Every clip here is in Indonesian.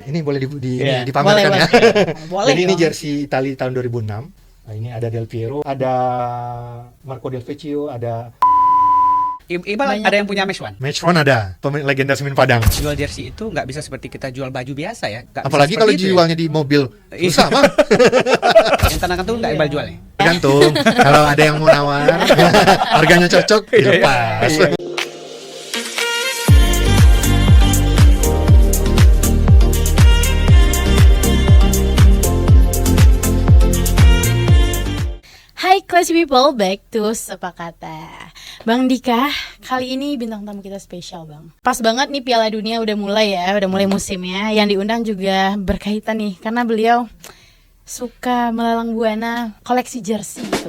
Ini boleh Iya. dipamerkan Boleh, ya. Boleh Jadi ini dong. jersey Italia tahun 2006. Nah, ini ada Del Piero, ada Marco Del Vecchio, ada Iqbal Banyak. ada yang punya match one. Match One, ada pemain legenda Semen Padang. Jual jersey itu nggak bisa seperti kita jual baju biasa ya. Nggak bisa Apalagi kalau seperti itu ya. jualnya di mobil, Iya. susah bang. Yang tanahkan tuh nggak Iqbal jual ya. Tergantung. Kalau ada yang mau nawar, harganya cocok, dilepas. Hai classy people, back to Sepakata. Bang Dika, kali ini bintang tamu kita spesial bang. Pas banget nih Piala Dunia udah mulai ya, udah mulai musimnya. Yang diundang juga berkaitan nih, karena beliau suka melalang buana koleksi jersey gitu.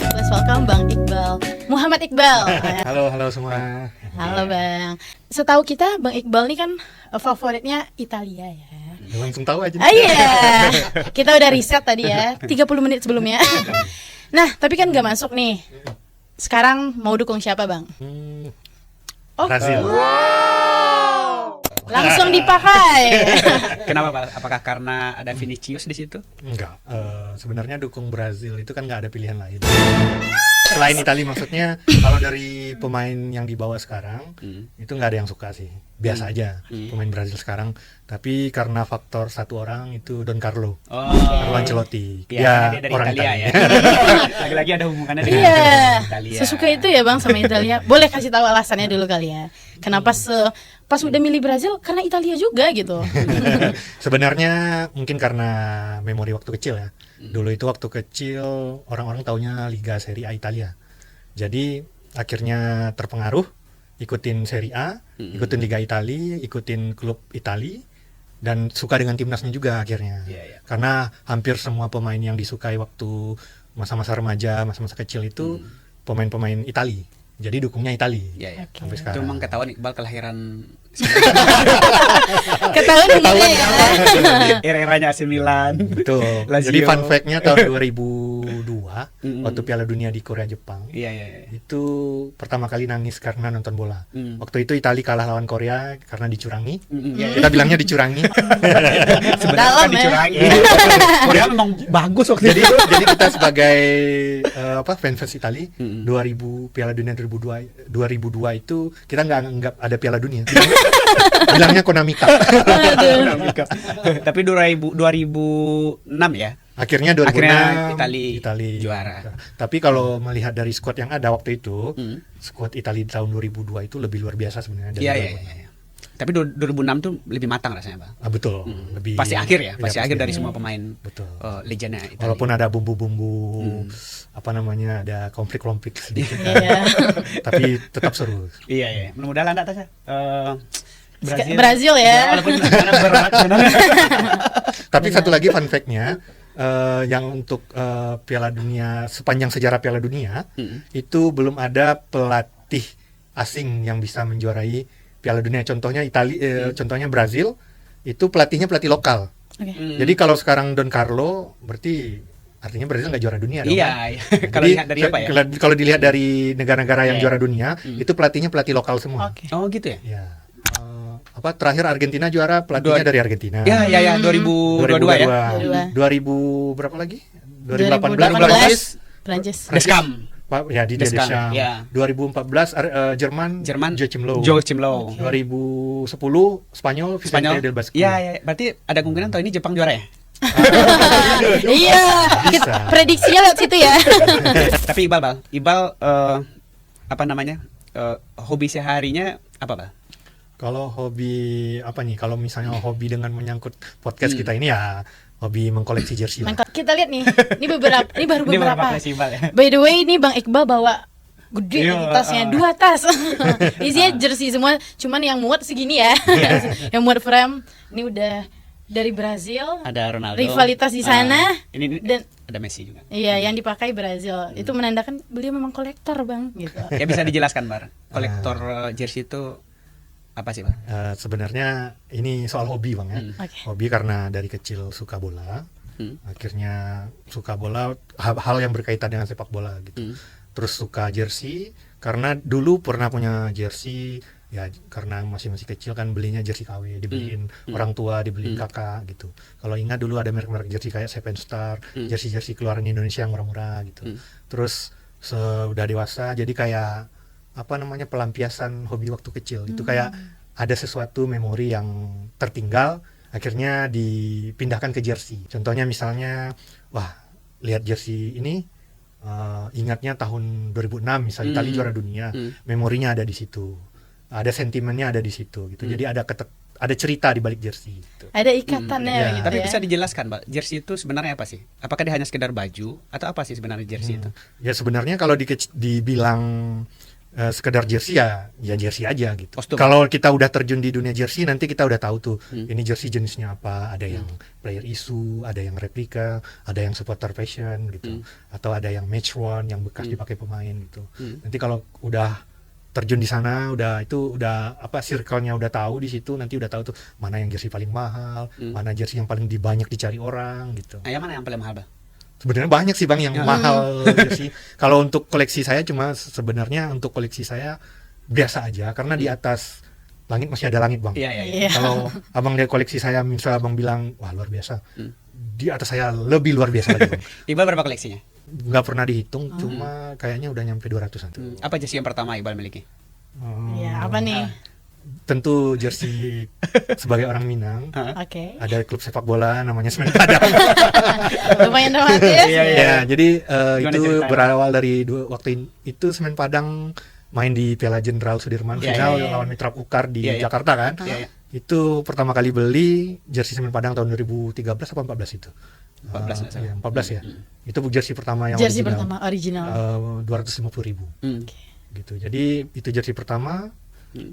Let's welcome Bang Iqbal, Muhammad Iqbal. Halo semua. Halo bang. Setahu kita Bang Iqbal nih kan favoritnya Italia ya. Langsung tahu aja. Ah iya, kita udah riset tadi ya, 30 menit sebelumnya. Nah, tapi kan nggak masuk nih. Sekarang mau dukung siapa bang? Oh, Brazil. langsung dipakai. Kenapa Pak? Apakah karena ada Vinicius di situ? Enggak, sebenarnya dukung Brazil itu kan nggak ada pilihan lain. Selain Italia maksudnya, kalau dari pemain yang dibawa sekarang, itu nggak ada yang suka sih. Biasa aja pemain Brazil sekarang. Tapi karena faktor satu orang itu Don Carlo, Carlo Ancelotti. Iya, dia dari orang Italia ya. Lagi-lagi ada hubungannya dengan Iya, Italia. sesuka itu ya bang sama Italia. Boleh kasih tahu alasannya dulu kali ya. Kenapa pas udah milih Brazil karena Italia juga gitu. Sebenarnya mungkin karena memori waktu kecil ya. Dulu itu waktu kecil orang-orang taunya Liga Serie A Italia. Jadi akhirnya terpengaruh, ikutin Serie A, ikutin Liga Italia, ikutin klub Italia, dan suka dengan timnasnya juga akhirnya. Iya. Karena hampir semua pemain yang disukai waktu masa-masa remaja, masa-masa kecil itu pemain-pemain Italia. Jadi dukungnya Italia. Iya. Sampai Itu sekarang. memang ketahuan Iqbal kelahiran Ketahuan umurnya ya. era-eranya AC Milan. Betul. Lazio. Jadi fun fact-nya tahun 2002 waktu Piala Dunia di Korea Jepang. Iya. Itu pertama kali nangis karena nonton bola. Waktu itu Italia kalah lawan Korea karena dicurangi. Iya. Kita bilangnya dicurangi. Sebenarnya Dalam kan ya. dicurangi. Korea memang bagus waktu jadi itu. jadi kita sebagai fans Italia 2000 Piala Dunia 2002 itu kita nggak anggap ada Piala Dunia. Bilangnya Konami Cup. Tapi 2006 ya. Akhirnya 2006 Italia juara. Tapi kalau melihat dari skuad yang ada waktu itu, skuad Italia tahun 2002 itu lebih luar biasa sebenarnya dari Iya. 2006. Tapi 2006 tuh lebih matang rasanya, Bang. Betul. Lebih Pasti akhir ya, iya, pasti akhir dari semua pemain Betul. legendnya Italia. Walaupun ada bumbu-bumbu ada konflik-konflik sedikit, Iya. tapi tetap seru. Iya. Mudah-mudahan enggak Tasya. Brazil ya. Walaupun karena berat sebenarnya. Tapi satu lagi fun fact-nya, yang untuk Piala Dunia, sepanjang sejarah Piala Dunia, itu belum ada pelatih asing yang bisa menjuarai Piala Dunia. Contohnya contohnya Brazil, itu pelatihnya pelatih lokal. Oke. Jadi kalau sekarang Don Carlo, berarti artinya Brazil nggak juara dunia dong. Iya. Kan? Kalau Jadi, lihat dari apa ya? Kalau dilihat dari negara-negara yang Iya. juara dunia, itu pelatihnya pelatih lokal semua. Oke. Oh, gitu ya? Ya. Terakhir Argentina juara, pelatihnya dari Argentina. Ya, 2022 ya. 2000 berapa lagi? 2018 Prancis. Deskam. Ya di Deschamps, Deschamps. ya. 2014 Jerman Joachim Joachim Low. 2010 Spanyol Vicente del Bosque. Iya. Berarti ada kemungkinan tahun ini Jepang juara ya? Iya. Bisa. Prediksinya lewat situ ya. Tapi Iqbal apa namanya? Hobi seharinya apa, Bang? Kalau hobi apa nih? Kalau misalnya hobi dengan menyangkut podcast kita ini ya hobi mengkoleksi jersey lah. Kita lihat nih. Ini baru Ini beberapa. kelas Iqbal ya. By the way, ini Bang Iqbal bawa gede Iya, nih tasnya, 2 tas. Isinya jersey semua, cuman yang muat segini ya. Yang muat frame. Ini udah dari Brazil. Ada Ronaldo. Rivalitas di sana. Ini Dan ada Messi juga. iya, yang dipakai Brazil. Itu menandakan beliau memang kolektor, Bang, gitu. Ya bisa dijelaskan, Bar. Kolektor jersey itu apa sih, Bang? Sebenarnya ini soal hobi bang ya. Oke. Hobi karena dari kecil suka bola. Akhirnya suka bola, hal yang berkaitan dengan sepak bola gitu. Terus suka jersey Karena dulu pernah punya jersey, ya karena masih kecil kan belinya jersey KW, dibeliin orang tua, dibeliin kakak gitu. Kalau ingat dulu ada merek-merek jersey kayak Seven Star, jersey keluaran Indonesia yang murah-murah gitu. Terus sudah dewasa jadi kayak apa namanya, pelampiasan hobi waktu kecil. Itu kayak ada sesuatu memori yang tertinggal akhirnya dipindahkan ke jersey. Contohnya misalnya, wah lihat jersey ini, ingatnya tahun 2006 misalnya Italia juara dunia, memorinya ada di situ, ada sentimennya ada di situ gitu. Jadi ada cerita di balik jersey gitu. Ada ikatannya ya. gitu Tapi ya. bisa dijelaskan, Pak, jersey itu sebenarnya apa sih? Apakah dia hanya sekedar baju atau apa sih sebenarnya jersey itu? Ya sebenarnya kalau dibilang sekedar jersey ya jersey aja gitu. Kostum. Kalau kita udah terjun di dunia jersey nanti kita udah tahu tuh ini jersey jenisnya apa. Ada yang player issue, ada yang replika, ada yang supporter fashion gitu, atau ada yang match worn yang bekas dipakai pemain gitu. Nanti kalau udah terjun di sana, udah apa, circle-nya udah tahu di situ, nanti udah tahu tuh mana yang jersey paling mahal, mana jersey yang paling banyak dicari orang gitu. Yang mana yang paling mahal, Bang? Sebenarnya banyak sih Bang yang mahal jersey. Kalau untuk koleksi saya sebenarnya untuk koleksi saya biasa aja, karena di atas langit masih ada langit Bang. Iya. Kalau Abang lihat koleksi saya, misalnya Abang bilang wah luar biasa, di atas saya lebih luar biasa lagi Bang. Iqbal berapa koleksinya? Nggak pernah dihitung, cuma kayaknya udah nyampe 200-an tuh. Apa jersey yang pertama Iqbal miliki? Iya, apa nih? Tentu jersey sebagai orang Minang. Oke. Ada klub sepak bola namanya Semen Padang. Lumayan dramatis. Ya, jadi Gimana itu ceritanya? berawal dari waktu itu Semen Padang main di Piala Jenderal Sudirman, Iya, final iya, iya. lawan Mitra Kukar di Iya, iya. Jakarta kan. Iya, iya. Itu pertama kali beli jersey Semen Padang tahun 2013 apa 14 itu. 14 nggak salah. Iya, 14 ya. Itu jersey pertama yang Jersey original. pertama original. 250.000 Hmm. gitu. Jadi itu jersey pertama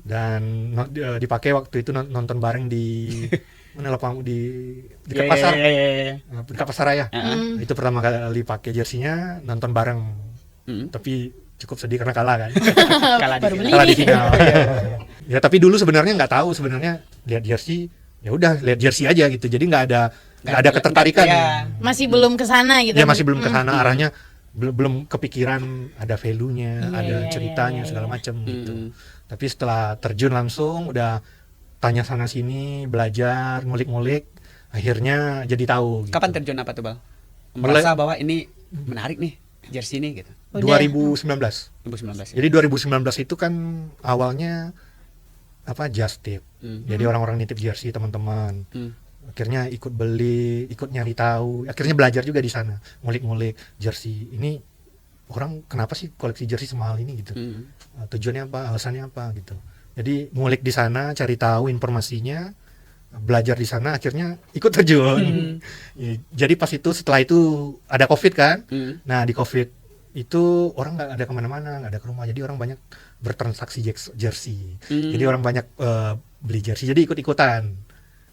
dan dipakai waktu itu nonton bareng di mana lapang di dekat pasar. Iya. Dekat Pasaraya. Itu pertama kali pakai jersinya, nonton bareng. Tapi cukup sedih karena kalah kan. Kalah di Baru final. beli. Kalah di final. Ya tapi dulu sebenarnya nggak tahu, sebenarnya lihat jersey ya udah lihat jersey aja gitu. Jadi nggak ada ketertarikan. Iya. Masih belum ke sana gitu. Dia masih belum ke sana, arahnya belum kepikiran ada value-nya, ada iya, ceritanya iya, segala iya. macam gitu. Tapi setelah terjun langsung udah tanya sana sini, belajar, ngulik-ngulik, akhirnya jadi tahu gitu. Kapan terjun apa tuh, Bang? Mulai- Merasa bahwa ini menarik nih jersey ini gitu. Udah. 2019. 2019 ya. Jadi 2019 itu kan awalnya apa, just tip. Jadi orang-orang nitip jersey teman-teman. Akhirnya ikut beli, ikut nyari tahu, akhirnya belajar juga di sana, ngulik-ngulik jersey ini orang kenapa sih koleksi jersey semahal ini gitu. Tujuannya apa, alasannya apa gitu. Jadi ngulik di sana, cari tahu informasinya, belajar di sana, akhirnya ikut terjun. Ya, jadi pas itu, setelah itu ada COVID kan. Nah di COVID itu orang nggak ada kemana-mana, nggak ada ke rumah, jadi orang banyak bertransaksi jersey. Jadi orang banyak beli jersey, jadi ikut-ikutan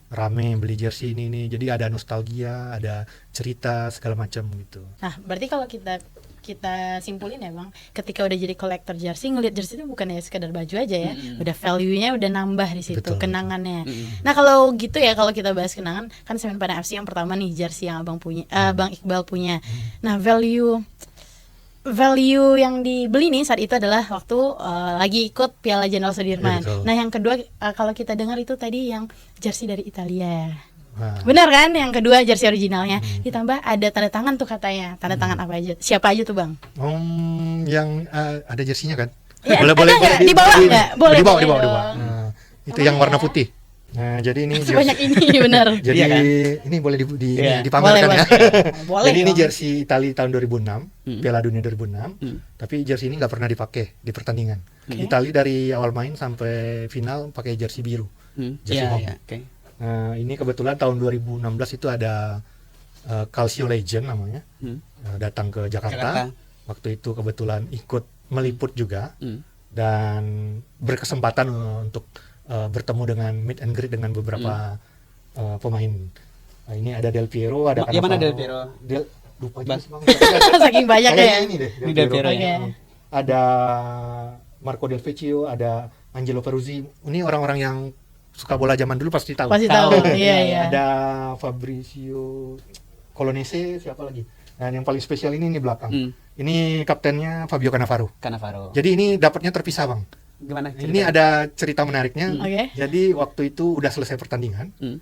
rame beli jersey ini, jadi ada nostalgia, ada cerita segala macam gitu. Nah, berarti kalau kita simpulin ya Bang, ketika udah jadi kolektor jersey, ngelihat jersey itu bukan ya sekedar baju aja ya, udah value-nya udah nambah di situ, Betul. kenangannya. Nah kalau gitu ya, kalau kita bahas kenangan, kan Semen Padang FC yang pertama nih jersey yang Abang punya, Bang Iqbal punya. Nah value yang dibeli nih saat itu adalah waktu lagi ikut Piala Jenderal Sudirman. Ya, betul. Nah yang kedua kalau kita dengar itu tadi yang jersey dari Italia. Nah, Benar kan? Yang kedua jersey originalnya ditambah ada tanda tangan tuh katanya. Tanda tangan apa aja? Siapa aja tuh Bang? yang ada jersinya kan? Ya, ada nggak? Dibawa nggak? Boleh, Dibawa. boleh dong. Nah, itu Apa yang ya? warna putih. Nah, jadi ini Sebanyak ini benar. jadi Iya kan? ini boleh Iya. dipamerkan Boleh, ya. Boleh Jadi ini dong. jersey Italia tahun 2006, Piala Dunia 2006. Tapi jersey ini nggak pernah dipakai di pertandingan. Italia dari awal main sampai final pakai jersey biru. Jersey home. Iya, oke. Nah, ini kebetulan tahun 2016 itu ada Calcio Legend namanya. Datang ke Jakarta. Waktu itu kebetulan ikut meliput juga dan berkesempatan untuk bertemu dengan meet and greet dengan beberapa pemain. Nah, ini ada Del Piero, ada Yang mana Cannavaro. Del Piero? Lupa Bas. juga. Saking banyak Kayaknya ya. ini deh, Ini Del Piero ya. Oke. Ada Marco Del Vecchio, ada Angelo Peruzzi. Ini orang-orang yang suka bola zaman dulu pasti tahu. Pasti tahu. Tahu. Iya, iya. Ada Fabrizio Colonese, siapa lagi? Dan yang paling spesial ini belakang. Hmm. Ini kaptennya Fabio Cannavaro. Cannavaro. Jadi ini dapatnya terpisah, Bang. Gimana Ini ceritanya? ada cerita menariknya. Oke. Jadi waktu itu udah selesai pertandingan. Hmm.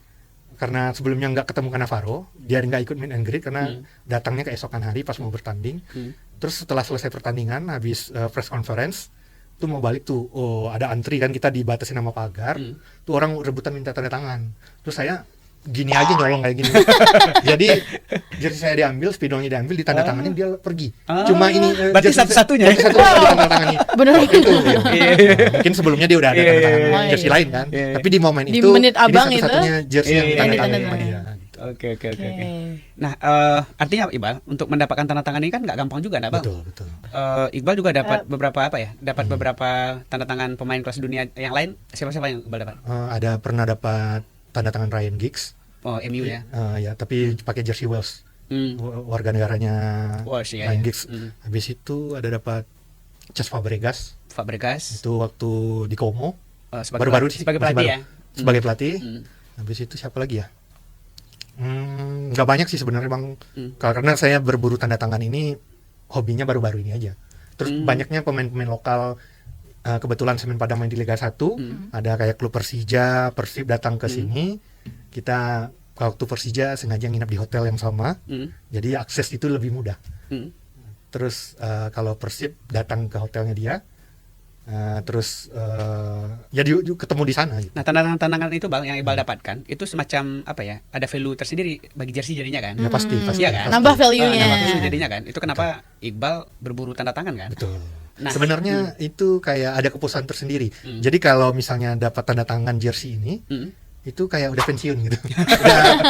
Karena sebelumnya nggak ketemu Cannavaro, dia nggak ikut meet and greet karena Hmm. datangnya keesokan hari pas mau bertanding. Hmm. Terus setelah selesai pertandingan, habis press conference, tuh mau balik tuh, oh ada antri kan, kita dibatasi nama pagar, Hmm. tuh orang rebutan minta tanda tangan. Terus saya gini aja nyolong kayak gini. Jadi jersey saya diambil, spidolnya diambil, ditanda tanganin, dia pergi. Ah. Cuma ini Berarti jersey satu-satunya. jersey satu ditanda tangani. Bener. Waktu itu. Mungkin sebelumnya dia udah ada Iya, tanda iya, tangan iya. jersey lain kan. Iya, iya. Tapi di momen Di itu menit ini abang itu, satu-satunya jersey iya, yang iya, ditanda iya, tangan iya. sama dia. Oke. Oke. Nah, artinya Iqbal untuk mendapatkan tanda tangan ini kan nggak gampang juga, nggak bang? Betul, betul. Iqbal juga dapat beberapa apa ya? Dapat beberapa tanda tangan pemain kelas dunia yang lain. Siapa-siapa yang Iqbal dapat? Ada pernah dapat tanda tangan Ryan Giggs. Oh, MU ya. Ya, tapi pakai jersey Wales. Hmm. Warga negaranya Wales, ya, Ryan ya. Giggs. Hmm. Habis itu ada dapat Cesc Fabregas. Fabregas. Itu waktu di Como. Sebagai Baru-baru sih. sebagai masih pelatih baru. ya. Sebagai pelatih. Hmm. Habis itu siapa lagi ya? Nggak banyak sih sebenarnya, Bang. Hmm. Karena saya berburu tanda tangan ini hobinya baru-baru ini aja. Terus banyaknya pemain-pemain lokal. Kebetulan Semen Padang main di Liga 1. Ada kayak klub Persija, Persib datang ke sini. Kita waktu Persija sengaja nginap di hotel yang sama. Hmm. Jadi akses itu lebih mudah. Hmm. Terus kalau Persib datang ke hotelnya dia, terus ya ketemu di sana gitu. Nah, tantangan itu bang yang Iqbal dapatkan itu semacam apa ya? Ada value tersendiri bagi jersey jadinya kan? Ya pasti Iya kan? Nambah value-nya. Nambah value jadinya kan? Itu kenapa Iqbal berburu tanda tangan kan? Betul. Nah, Sebenarnya itu kayak ada kepuasan tersendiri. Jadi kalau misalnya dapat tanda tangan jersey ini, Hmm. itu kayak udah pensiun gitu.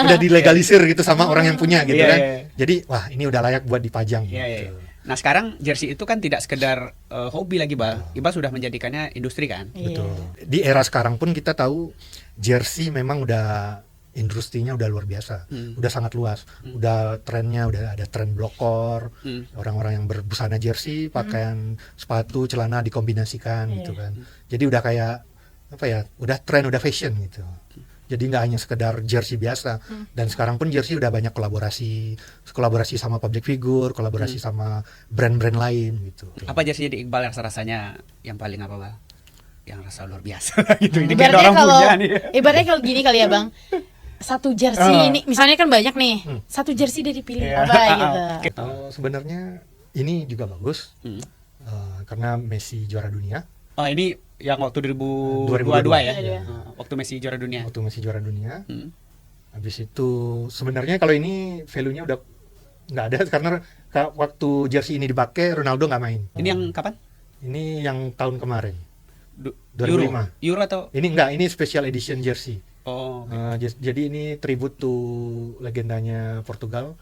udah dilegalisir gitu sama orang yang punya gitu Iya, kan. iya. Jadi wah ini udah layak buat dipajang. Iya, iya. gitu. Nah sekarang jersey itu kan tidak sekedar hobi lagi bang, Iqbal sudah menjadikannya industri kan? Iya. Betul. Di era sekarang pun kita tahu jersey memang udah industrinya udah luar biasa, udah sangat luas, udah trennya udah ada tren blokor, orang-orang yang berbusana jersey, pakaian sepatu, celana dikombinasikan gitu kan. Jadi udah kayak apa ya, udah tren, udah fashion gitu. Jadi nggak hanya sekedar jersey biasa. Dan sekarang pun jersey udah banyak kolaborasi sama public figure, kolaborasi sama brand-brand lain gitu. Apa jersey di Iqbal yang rasanya yang paling apa bang? Yang rasa luar biasa gitu. Ini kayak Ibaratnya orang kalau punya nih. ibaratnya kalau gini kali ya bang, satu jersey ini misalnya kan banyak nih, satu jersey dia dipilih Iya. apa gitu. Sebenarnya ini juga bagus karena Messi juara dunia. Oh ini yang waktu 2022 ya? Iya. Waktu Messi juara dunia. Waktu Messi juara dunia. Hmm. Habis itu sebenarnya kalau ini value-nya udah nggak ada karena waktu jersey ini dipakai Ronaldo nggak main. Ini yang kapan? Ini yang tahun kemarin. Euro. 2005. Euro atau? Ini enggak, ini special edition jersey. Oh. Jadi ini tribute to legendanya Portugal,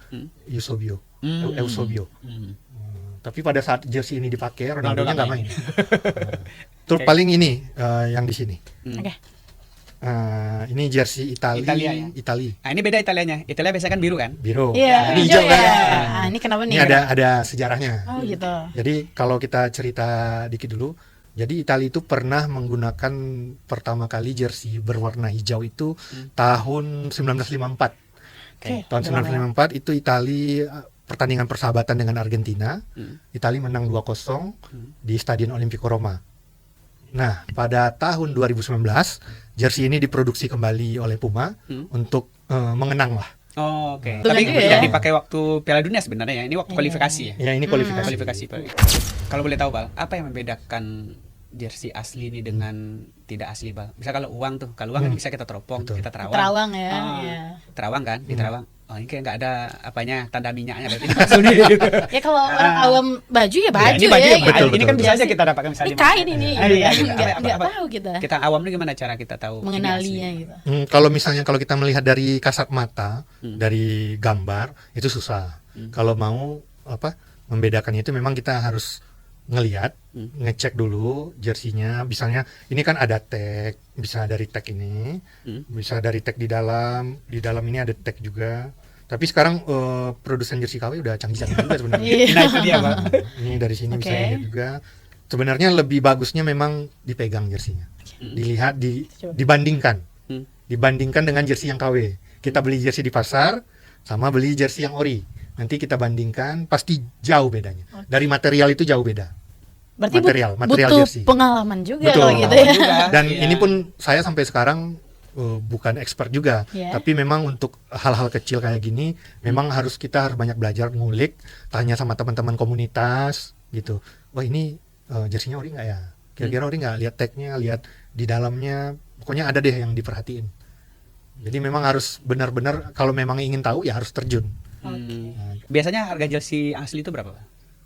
Eusebio. Eusebio. Tapi pada saat jersey ini dipakai Ronaldo nggak main. Terus paling ini yang di sini. Oke. Ini jersey Italia ya? Italia. Nah ini beda Italianya. Italia biasanya kan biru kan? Biru. Iya, Ini hijau hijau kan. ya. Ah, ini kenapa nih? Ini ada sejarahnya. Oh gitu. Jadi kalau kita cerita dikit dulu, jadi Italia itu pernah menggunakan pertama kali jersey berwarna hijau itu tahun 1954. Oke. Tahun 1954 itu Italia pertandingan persahabatan dengan Argentina. Italia menang 2-0 di Stadion Olimpico Roma. Nah, pada tahun 2019 jersey ini diproduksi kembali oleh Puma untuk mengenang lah. Oh, oke. Betul Tapi juga tidak ya. dipakai waktu Piala Dunia sebenarnya ya. Ini waktu kualifikasi ya. Ya ini kualifikasi. Kualifikasi. Kalau boleh tahu Bal, apa yang membedakan jersey asli ini dengan tidak asli Bal? Bisa kalau uang tuh, kalau uang kan bisa kita teropong, Betul. kita terawang. Terawang ya. Ah, Iya. Terawang kan, di terawang. Oh ini kayak nggak ada apanya tanda minyaknya berarti ini palsu nih gitu. Ya kalau orang awam baju ya baju ini baju ya. ya, gitu. betul, ini kan betul. bisa aja kita dapatkan misalnya. Ini kain ini. Ah, iya, gitu. gitu. Nggak Apa- tahu kita. Kita awam nih gimana cara kita tahu ini Mengenalinya asli? gitu. Kalau misalnya kalau kita melihat dari kasat mata, dari gambar itu susah. Kalau mau membedakannya itu memang kita harus ngelihat, ngecek dulu jersinya. Misalnya ini kan ada tag, bisa dari tag ini, bisa dari tag di dalam ini ada tag juga. Tapi sekarang produsen jersey KW udah canggih-canggih juga sebenarnya. Iya. Nah itu dia Bal. Ini dari sini bisa Oke. dilihat juga. Sebenarnya lebih bagusnya memang dipegang jersinya. Dilihat Coba. dibandingkan dengan jersey yang KW. Kita beli jersey di pasar sama beli jersey yang ori. nanti kita bandingkan pasti jauh bedanya. Dari material itu jauh beda. Berarti material butuh jersey. pengalaman juga Betul. kalau gitu ya. Juga. Dan Iya. ini pun saya sampai sekarang bukan expert juga, Iya. tapi memang untuk hal-hal kecil kayak gini, memang kita harus banyak belajar, ngulik, tanya sama teman-teman komunitas gitu. Wah ini jersinya ori nggak ya? Kira-kira ori nggak? Lihat tagnya, lihat di dalamnya, pokoknya ada deh yang diperhatiin. Jadi memang harus benar-benar kalau memang ingin tahu ya harus terjun. Biasanya harga jersey asli itu berapa, Pak?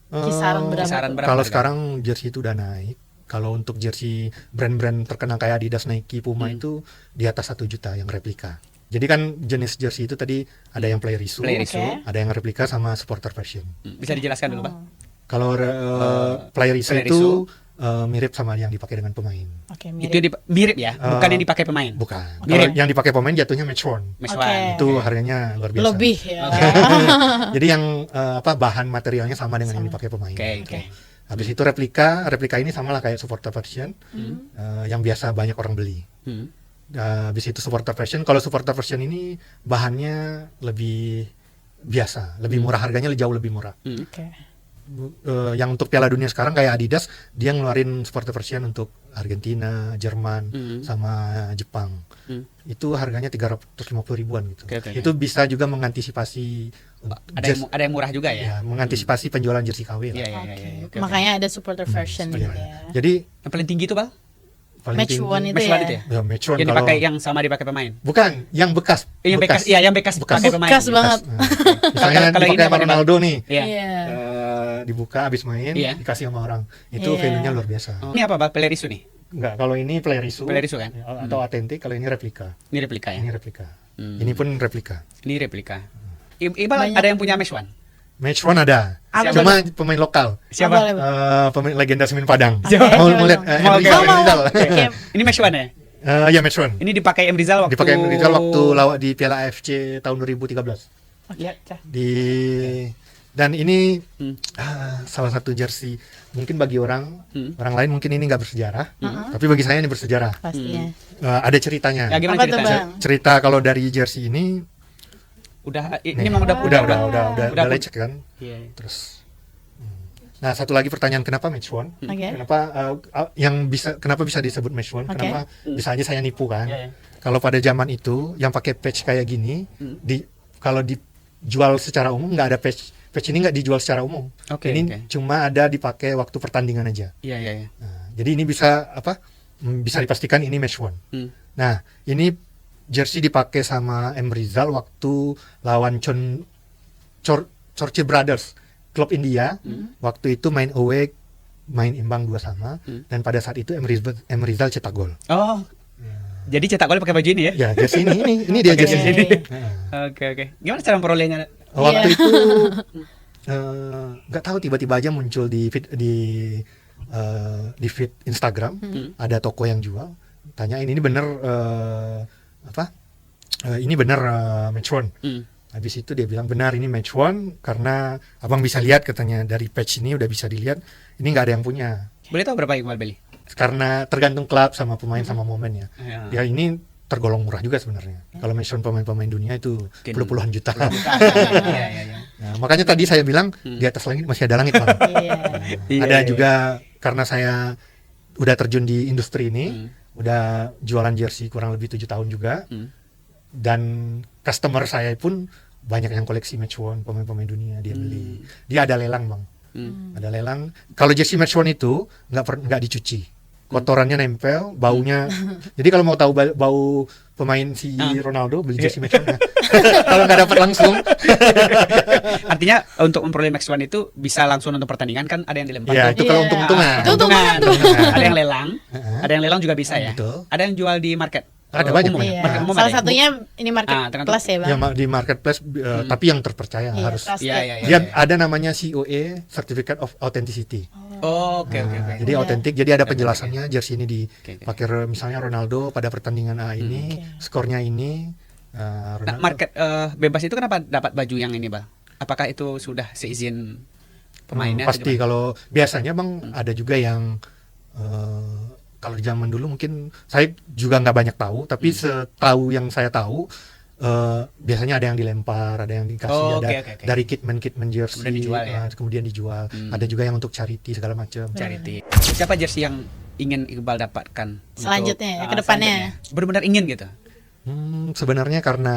Kisaran berapa? Kisaran berapa Kalau harga? sekarang jersey itu udah naik. Kalau untuk jersey brand-brand terkenal kayak Adidas, Nike, Puma itu di atas 1 juta yang replika. Jadi kan jenis jersey itu tadi ada yang player issue, Player issue. Oke. ada yang replika sama supporter version. Bisa dijelaskan dulu, Pak? Kalau player issue player itu issue. mirip sama yang dipakai dengan pemain. Oke, Itu mirip ya, bukan yang dipakai pemain. Bukan. Mirip. Kalau yang dipakai pemain jatuhnya match worn. Match Oke. one. Itu harganya luar biasa. Lebih ya. Jadi yang bahan materialnya sama dengan yang dipakai pemain. Oke, oke. Habis itu replika ini sama lah kayak supporter version yang biasa banyak orang beli. Hmm. Habis itu supporter version. Kalau supporter version ini bahannya lebih biasa, lebih murah, harganya jauh lebih murah. Oke. Yang untuk Piala Dunia sekarang kayak Adidas, dia ngeluarin supporter version untuk Argentina, Jerman, sama Jepang. Itu harganya 350 ribuan gitu. Oke, oke. Itu bisa juga mengantisipasi Ada yang murah juga ya? ya, mengantisipasi penjualan jersey KW lah. Iya, iya, iya. Oke, oke. Makanya ada supporter version Iya. gitu ya. Jadi Yang paling tinggi itu, Pak? paling Match tinggi- one itu Match ya. one itu ya? Ya, match one Yang kalau- dipakai yang sama dipakai pemain. bukan yang bekas. Yang bekas, iya yang bekas pakai pemain. Bekas banget. Nah, misalnya Kalau ini dipakai apa sama nih, Ronaldo nih, Iya. Iya. dibuka habis main, Iya. dikasih sama orang, itu Iya. value-nya luar biasa. Oh. Ini apa, Pak? Player issue nih? Enggak, kalau ini player issue, Player issue kan? atau authentic, kalau ini replika. Ini replika ya? Ini replika. Hmm. Ini pun replika. Ini replika. Iqbal Banyak. ada yang punya match one? Match one ada, Apa cuma pemain lokal. Siapa? Boleh, boleh. Pemain legenda Semen Padang. Siapa? Mau Siapa lihat dong? Mau, Rizal, oke. Rizal. Oke. Ini match one ya? Ya match one. Ini dipakai M Rizal waktu Dipakai Rizal waktu lawak di Piala AFC tahun 2013. Lihat, Cah. Dan ini Hmm. salah satu jersey mungkin bagi orang lain mungkin ini nggak bersejarah, tapi bagi saya ini bersejarah. Pastinya. Ada ceritanya. Ya, gimana Apa tuh, ceritanya? Bang? Cerita kalau dari jersey ini, Ini nih, memang udah udah lecek kan. Iya. Terus, nah satu lagi pertanyaan, kenapa match one? Oke. Kenapa bisa disebut match one? Oke. Kenapa bisa aja saya nipu kan? Iya, iya. Kalau pada zaman itu yang pakai patch kayak gini, kalau dijual secara umum nggak ada patch. Patch ini nggak dijual secara umum. Oke, Ini oke. cuma ada dipakai waktu pertandingan aja. Iya, iya, iya. Nah, jadi ini bisa bisa dipastikan ini match one. Hmm. Nah, ini jersey dipakai sama M Rizal waktu lawan Churchill Brothers, klub India. Waktu itu main away, main imbang 2-2, dan pada saat itu M Rizal cetak gol. Oh. Jadi cetak gol pakai baju ini ya? Ya, jersey ini dia Pakai jersey jersey ini. Nah, Oke, oke. Gimana cara memperolehnya? waktu Iya. itu nggak tahu, tiba-tiba aja muncul di feed Instagram, ada toko yang jual, tanyain ini bener ini bener match one. Habis itu dia bilang benar ini match one karena abang bisa lihat, katanya dari patch ini udah bisa dilihat ini nggak ada yang punya, Boleh tahu berapa Iqbal beli? karena tergantung klub sama pemain sama momen ya. Ya. Ya ini tergolong murah juga sebenarnya. Kalau match one pemain-pemain dunia itu Mungkin puluhan juta. Iya, iya, iya. Nah, makanya tadi saya bilang di atas langit masih ada langit, Bang. Iya. Iya, Ada iya. juga karena saya udah terjun di industri ini, udah jualan jersey kurang lebih 7 tahun juga, dan customer saya pun banyak yang koleksi match one pemain-pemain dunia, dia beli. Dia ada lelang, Bang. Ada lelang. Kalau jersey match one itu nggak dicuci, kotorannya nempel, baunya. Jadi kalau mau tahu bau pemain si Ronaldo, beli jersey match one. Kalau nggak dapat langsung. Artinya untuk memperoleh Max One itu bisa langsung untuk pertandingan kan, ada yang dilempar. Ya, tuh. itu kalau Iya. untung-untungan. Itu untungan tuh. Ada yang lelang, ada yang lelang juga bisa ya. Betul. Ada yang jual di market. Ada banyak, umum. banyak. Iya. Market umum Salah ada ya? satunya ini market tergantung. plus ya, Bang. Ya, di marketplace, tapi yang terpercaya Iya, harus. trusted. Iya, iya, iya. Dia ada namanya COA, Certificate of Authenticity. Oh, oke, oke, oke. Jadi Iya. autentik, jadi ada Oke, penjelasannya jersey ini Oke, oke. dipakai misalnya Ronaldo pada pertandingan A ini, skornya ini. Nah, Ronaldo. market bebas itu kenapa dapat baju yang ini, Bang? Apakah itu sudah seizin pemainnya? atau Pasti gimana? kalau biasanya Bang ada juga yang kalau di zaman dulu mungkin saya juga nggak banyak tahu, tapi setahu yang saya tahu biasanya ada yang dilempar, ada yang dikasih, Oh, ada oke. dari kitman jersey, Kemudian dijual ya? kemudian dijual. Ada juga yang untuk charity segala macam. Charity. Siapa jersey yang ingin Iqbal dapatkan Selanjutnya ya, untuk, ke depannya. selanjutnya? Benar-benar ingin gitu. Sebenarnya karena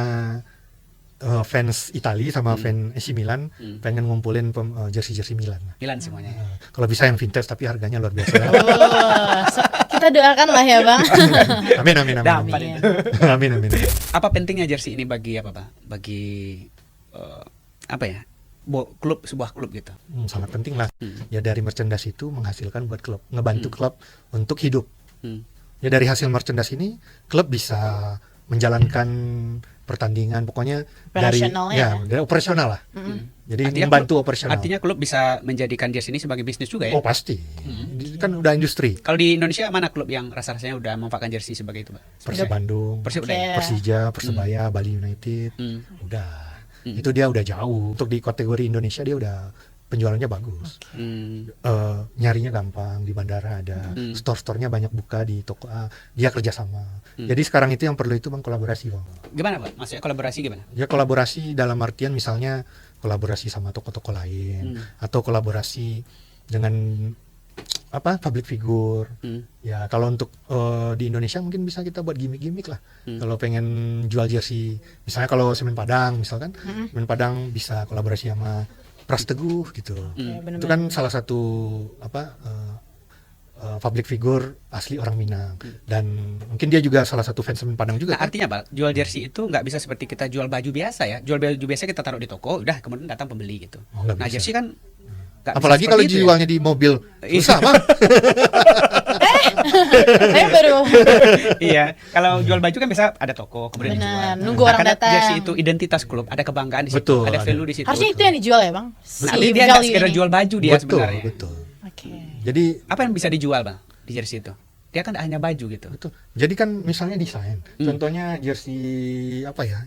fans Italia sama fan AC Milan pengen ngumpulin jersey Milan. Milan semuanya. Kalau bisa yang vintage tapi harganya luar biasa. Oh, kita doakan lah ya bang. Amin. Dapat Amin. itu. Amin. Apa pentingnya jersey ini bagi apa, Pak? Bagi apa ya? Sebuah klub gitu. Sangat penting lah. Ya dari merchandise itu menghasilkan buat klub, ngebantu klub untuk hidup. Ya dari hasil merchandise ini klub bisa menjalankan pertandingan, pokoknya Operasional dari operasional lah. Jadi Artinya membantu klub- operasional. Artinya klub bisa menjadikan jersey ini sebagai bisnis juga ya. Oh pasti. Kan udah industri. Kalau di Indonesia mana klub yang rasa-rasanya udah memanfaatkan jersey sebagai itu, Pak? Persib Bandung, Persib udah Oke. ya? Persija, Persebaya, Bali United, udah. Itu dia udah jauh. Untuk di kategori Indonesia dia udah penjualannya bagus. Nyarinya gampang, di bandara ada, store-store-nya banyak buka di toko A, dia kerjasama. Jadi sekarang itu yang perlu itu bang, kolaborasi bang. Gimana, Pak? Maksudnya kolaborasi gimana? Ya kolaborasi dalam artian misalnya kolaborasi sama toko-toko lain, atau kolaborasi dengan public figure. Ya kalau untuk di Indonesia mungkin bisa kita buat gimmick-gimmick lah. Kalau pengen jual jersey, misalnya kalau Semen Padang misalkan, Semen Padang bisa kolaborasi sama Pras Teguh gitu. Itu kan salah satu public figure asli orang Minang, dan mungkin dia juga salah satu fans Semen Padang juga. Nah, artinya, Pak, jual jersey itu nggak bisa seperti kita jual baju biasa ya. Jual baju biasa kita taruh di toko, udah kemudian datang pembeli gitu. Oh, nggak Nah, bisa. jersey kan nggak bisa Apalagi kalau seperti itu ya. dijualnya di mobil, susah bang. Saya baru Iya, kalau jual baju kan biasa ada toko kemudian Benar, dijual. nunggu orang karena datang. jersey itu identitas klub, ada kebanggaan di situ, Betul, ada ada. value di situ. harusnya itu yang dijual ya bang. Tapi dia nggak sekedar ini. jual baju dia Betul, sebenarnya. betul. Oke. Jadi Apa yang bisa dijual, Bang, di jersey itu? Dia kan hanya baju gitu. betul. Jadi kan misalnya desain. Contohnya jersey apa ya?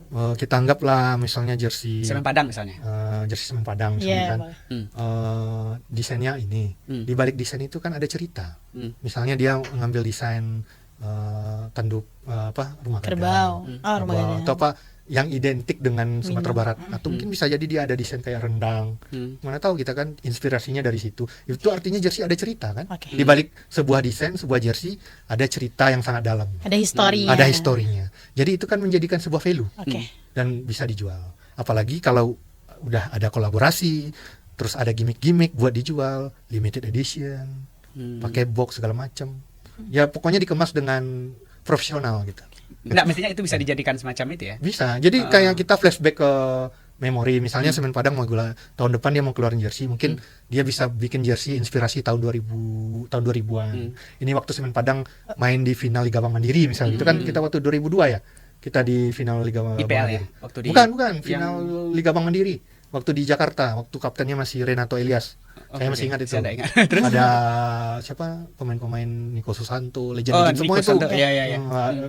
Kita anggaplah misalnya jersey Semen Padang misalnya. jersey Semen Padang Iya, misalnya kan. boleh. Desainnya ini. Di balik desain itu kan ada cerita. Hmm. Misalnya dia ngambil desain tanduk rumah Kerbau. gadang. Oh, rumah Kerbau. gadang. Atau apa yang identik dengan Sumatera Minang. Barat, atau mungkin bisa jadi dia ada desain kayak rendang. Mana tahu kita kan inspirasinya dari situ. Itu artinya jersey ada cerita kan. Oke. Di balik sebuah desain, sebuah jersey ada cerita yang sangat dalam. Ada historinya. Ada historinya. Jadi itu kan menjadikan sebuah value Oke. dan bisa dijual. Apalagi kalau udah ada kolaborasi, terus ada gimmick-gimmick buat dijual, limited edition, pakai box segala macam. Ya pokoknya dikemas dengan profesional gitu. Nggak, mestinya itu bisa dijadikan semacam itu ya. Bisa. Jadi kayak kita flashback ke memori, misalnya Semen Padang mau gula tahun depan dia mau keluarin jersey, mungkin dia bisa bikin jersey inspirasi tahun 2000-an. Ini waktu Semen Padang main di final Liga Bank Mandiri misalnya. Itu kan kita waktu 2002 ya. Kita di final Liga Bank IPL ya, Mandiri. waktu di Bukan, final Liga Bank Mandiri. Waktu di Jakarta, waktu kaptennya masih Renato Elias. Saya masih ingat itu. Saya ada ingat. Ada siapa pemain-pemain Nico Susanto, legend Nico semua itu. Susanto, iya.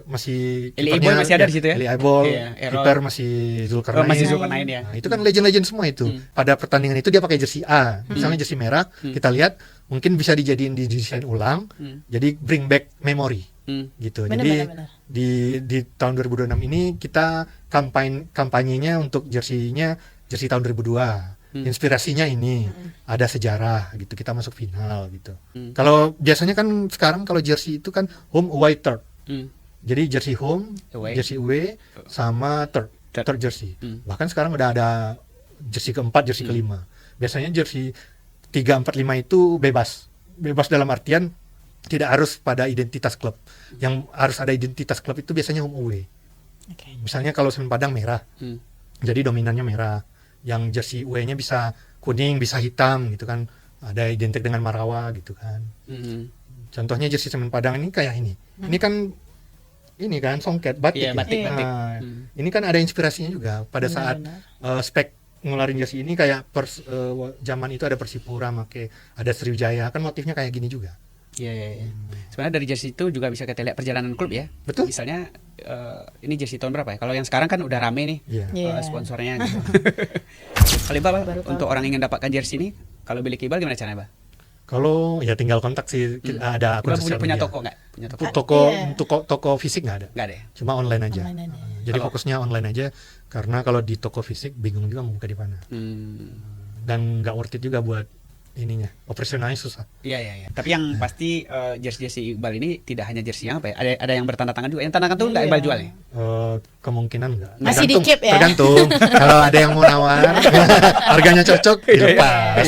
Masih Eli kipernya, Aiboy masih ada di situ ya? Eli Aiboy, Iya, Errol. kiper masih Zulkarnain. Masih Zulkarnain ya. Nah, itu kan legend-legend semua itu. Pada pertandingan itu dia pakai jersey A, misalnya jersey merah. Kita lihat mungkin bisa dijadiin di desain ulang. Jadi bring back memory. Gitu. Benar, Jadi benar. di tahun 2026 ini kita kampanyenya untuk jersey-nya jersey tahun 2002. Inspirasinya ini ada sejarah gitu, kita masuk final gitu. Kalau biasanya kan sekarang kalau jersey itu kan home away third. Jadi jersey home, Away. jersey away sama third jersey. Bahkan sekarang udah ada jersey keempat, jersey kelima. Biasanya jersey 3, 4, 5 itu bebas. Bebas dalam artian tidak harus pada identitas klub. Yang harus ada identitas klub itu biasanya home away. Oke. Misalnya kalau Semen Padang merah, jadi dominannya merah. Yang jersey away-nya bisa kuning, bisa hitam gitu kan. Ada identik dengan Marawa gitu kan. Contohnya jersey Semen Padang ini kayak ini. Ini kan songket batik. Iya, batik, ya. batik. Nah, ini kan ada inspirasinya juga pada saat spek ngeluarin jersey ini kayak zaman itu ada Persipura ada Sriwijaya, kan motifnya kayak gini juga. Iya. Sebenarnya dari jersey itu juga bisa kita lihat perjalanan klub ya. Betul. Misalnya ini jersey tahun berapa ya? Kalau yang sekarang kan udah rame nih Iya. Iya. sponsornya. Gitu. Kalau Iqbal, Baru tahu. untuk orang ingin dapatkan jersey ini, kalau beli Iqbal gimana caranya, Bang? Kalau ya tinggal kontak sih, ada akun Iqbal sosial punya media. toko nggak? Punya toko? Toko Iya. toko fiksik nggak ada, Nggak ada ya? cuma online aja. Online aja. Jadi Kalau- fokusnya online aja, karena kalau di toko fisik bingung juga mau buka di mana. Dan nggak worth it juga buat ininya, operasionalnya susah. Iya iya iya. Tapi yang pasti jersey Iqbal ini tidak hanya jersey yang apa ya? Ada yang bertanda tangan juga. Yang tanda tangan tuh nggak Iya. Iqbal jual ya? Kemungkinan nggak. Masih Tergantung- dikip ya? Tergantung. Kalau ada yang mau nawar, harganya cocok, dilepas.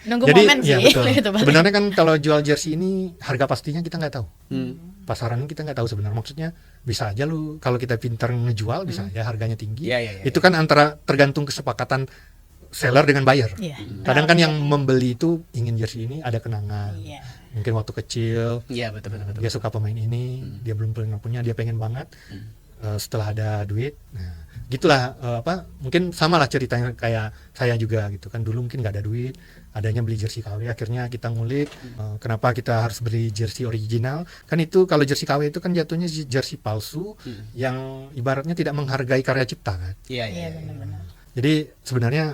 Nunggu Jadi momen ya sih. betul. Gitu, Bang. Sebenarnya kan kalau jual jersey ini harga pastinya kita nggak tahu. Hmm. Pasarannya kita nggak tahu sebenarnya. Maksudnya bisa aja lu kalau kita pintar ngejual bisa aja harganya tinggi. Iya, iya, iya. Itu kan antara tergantung kesepakatan seller dengan buyer. Iya. Kadang kan yang membeli itu ingin jersey ini ada kenangan. Iya. Mungkin waktu kecil Iya betul betul betul. dia suka pemain ini, dia belum pernah punya, dia pengen banget. Setelah ada duit, nah gitulah mungkin sama lah ceritanya kayak saya juga gitu kan, dulu mungkin nggak ada duit, adanya beli jersey KW, akhirnya kita ngulik kenapa kita harus beli jersey original, kan itu kalau jersey KW itu kan jatuhnya jersey palsu yang ibaratnya tidak menghargai karya cipta kan. Iya iya. Iya, iya. benar-benar. Jadi sebenarnya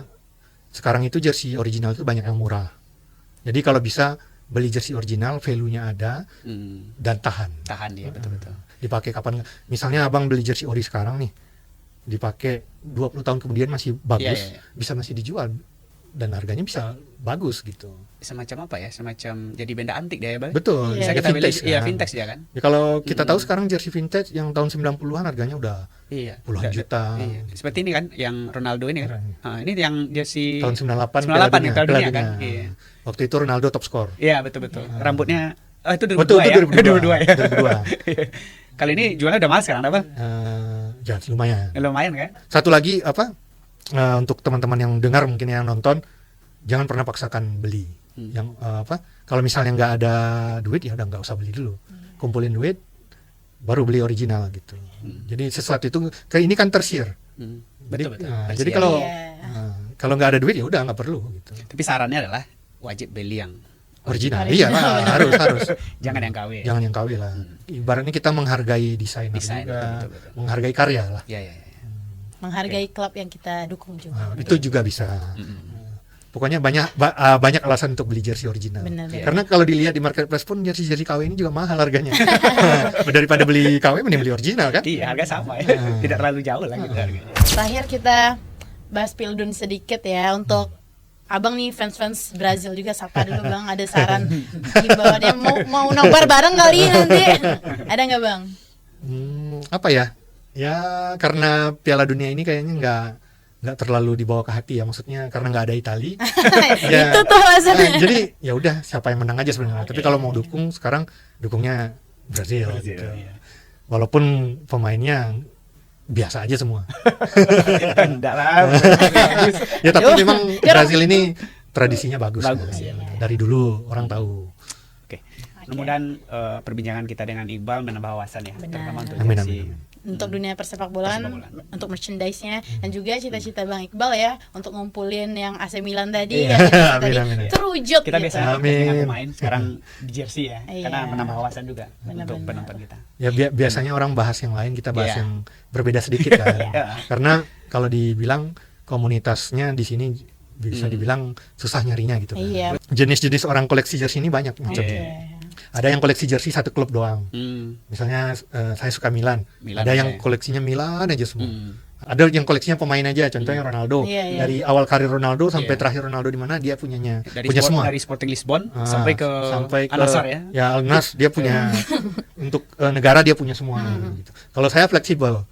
sekarang itu jersey original itu banyak yang murah, jadi kalau bisa beli jersey original, value-nya ada dan tahan. Tahan dia betul betul. Dipakai kapan, misalnya abang beli jersey ori sekarang nih, dipakai 20 tahun kemudian masih bagus, Iya, iya, iya. bisa masih dijual dan harganya bisa bagus gitu. Semacam apa ya? Semacam jadi benda antik dia ya, Bang? Betul. Iya. Bisa ya kita beli, iya kan. vintage dia kan? Ya, kalau kita tahu sekarang jersey vintage yang tahun 90-an harganya udah Iya. puluhan juta. Iya. Seperti ini kan yang Ronaldo ini kan. Keren. Ini yang jersey Tahun 98 98 ya, Piala Dunia Piala kan. Dunia. Iya. Waktu itu Ronaldo top skor. Iya, betul betul. Rambutnya itu Oh, itu 2002 ya. 2002 ya. 2002. Kali ini jualnya udah mahal sekarang apa? Ya lumayan. Lumayan kan? Satu lagi untuk teman-teman yang dengar mungkin yang nonton, jangan pernah paksakan beli. Yang kalau misalnya nggak ada duit ya udah nggak usah beli dulu. Kumpulin duit baru beli original gitu. Jadi sesuatu itu kayak ini kan tersier. Betul betul. Jadi Tersier. kalau Iya. kalau nggak ada duit ya udah nggak perlu gitu. Tapi sarannya adalah wajib beli yang Original. Original, Iya lah, harus. jangan yang KW. Jangan yang KW lah. Ibaratnya kita menghargai desainer Desain, juga, betul. menghargai karya lah. Iya iya iya. Menghargai klub yang kita dukung juga. Itu juga bisa. Pokoknya banyak alasan untuk beli jersey original. Benar, benar. Karena kalau dilihat di marketplace pun jersey KW ini juga mahal harganya. Daripada beli KW mending beli original kan? Iya, harga sama ya. Tidak terlalu jauh lah gitu harganya. Terakhir kita bahas Pildun sedikit ya untuk Abang nih fans-fans Brazil juga, sapa dulu Bang, ada saran himbauan dia mau nobar bareng kali nanti. Ada nggak Bang? Apa ya? Ya karena Piala Dunia ini kayaknya nggak terlalu dibawa ke hati ya, maksudnya karena nggak ada Itali. Itu tuh alasannya. Jadi ya udah siapa yang menang aja sebenarnya. Tapi kalau mau dukung sekarang dukungnya Brazil. Gitu. iya. Walaupun pemainnya biasa aja semua. Enggak lah. Ya tapi Aduh, memang dia Brazil ini tradisinya bagus. Bagus, Ya. ya. Dari dulu orang tahu. Oke. Mudah-mudahan perbincangan kita dengan Iqbal menambah wawasan ya, Benar. terutama untuk Amin, jersey. amin. Untuk dunia persepak bolaan, Persepak bolaan. untuk merchandise-nya, dan juga cita-cita Bang Iqbal ya untuk ngumpulin yang AC Milan tadi, Iya. yang kita Amin, tadi amin. terwujud Kita gitu. biasa Amin. dengan pemain sekarang di jersey ya, Iya. karena menambah wawasan juga Benar-benar. untuk penonton kita. Ya biasanya orang bahas yang lain, kita bahas Iya. yang berbeda sedikit kan. Iya. Karena kalau dibilang komunitasnya di sini bisa dibilang susah nyarinya gitu kan. Iya. Jenis-jenis orang koleksi jersey ini banyak macam. Iya. Ada yang koleksi jersey satu klub doang. Hmm. Misalnya saya suka Milan. Milan Ada aja yang ya. koleksinya Milan aja semua. Hmm. Ada yang koleksinya pemain aja, contohnya Ronaldo. Iya, iya. Dari awal karir Ronaldo sampai Iya. terakhir Ronaldo di mana dia punya Dari semua. dari Sporting Lisbon Ah, sampai ke Al-Nassr ya. Ya Al-Nassr dia punya untuk negara dia punya semua gitu. Kalau saya fleksibel.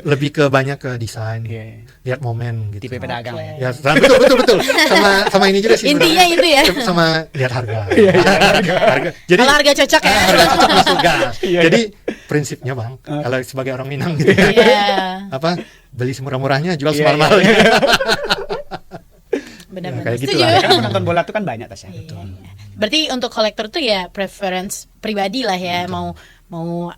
Lebih ke banyak ke desain, Iya. lihat momen gitu. Tipe pedagang Oke. ya. Ya, betul. Sama ini juga sih. Intinya sebenarnya. itu ya. Sama lihat harga. Harga. Jadi Kalau harga cocok ya. harga cocok masuk gas. Iya. Jadi prinsipnya Bang, kalau sebagai orang Minang gitu ya, Iya. beli semurah-murahnya, jual Iya, semahal-mahalnya. Benar-benar. kayak gitu Setuju. lah. Karena penonton bola tuh kan banyak Tasya. Iya. Berarti untuk kolektor tuh ya preference pribadi lah ya, mau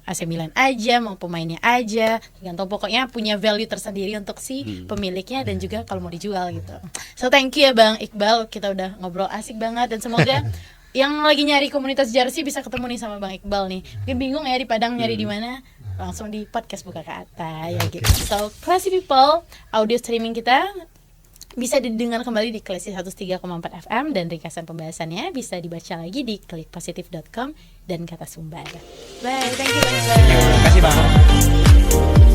AC Milan aja, mau pemainnya aja, tergantung, pokoknya punya value tersendiri untuk si pemiliknya dan juga kalau mau dijual gitu. So thank you ya Bang Iqbal, kita udah ngobrol asik banget dan semoga yang lagi nyari komunitas jersey bisa ketemu nih sama Bang Iqbal nih. Mungkin bingung ya di Padang nyari di mana? Langsung di podcast Buka Kata ya gitu. So classy people, audio streaming kita bisa didengar kembali di Klesi 103,4 FM dan ringkasan pembahasannya bisa dibaca lagi di klikpositif.com dan Kata Sumber. Bye, thank you Bang Iqbal. Terima kasih Bang. Bal.